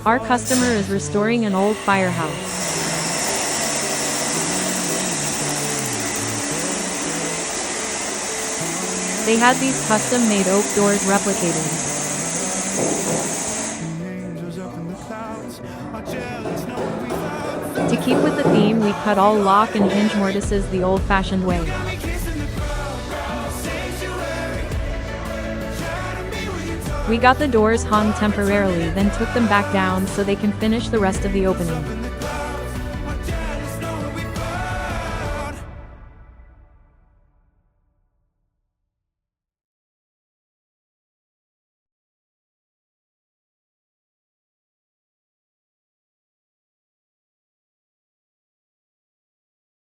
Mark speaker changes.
Speaker 1: Our customer is restoring an old firehouse. They had these custom-made oak doors replicated. To keep with the theme, we cut all lock and hinge mortises the old-fashioned way. We got the doors hung temporarily, then took them back down so they can finish the rest of the opening.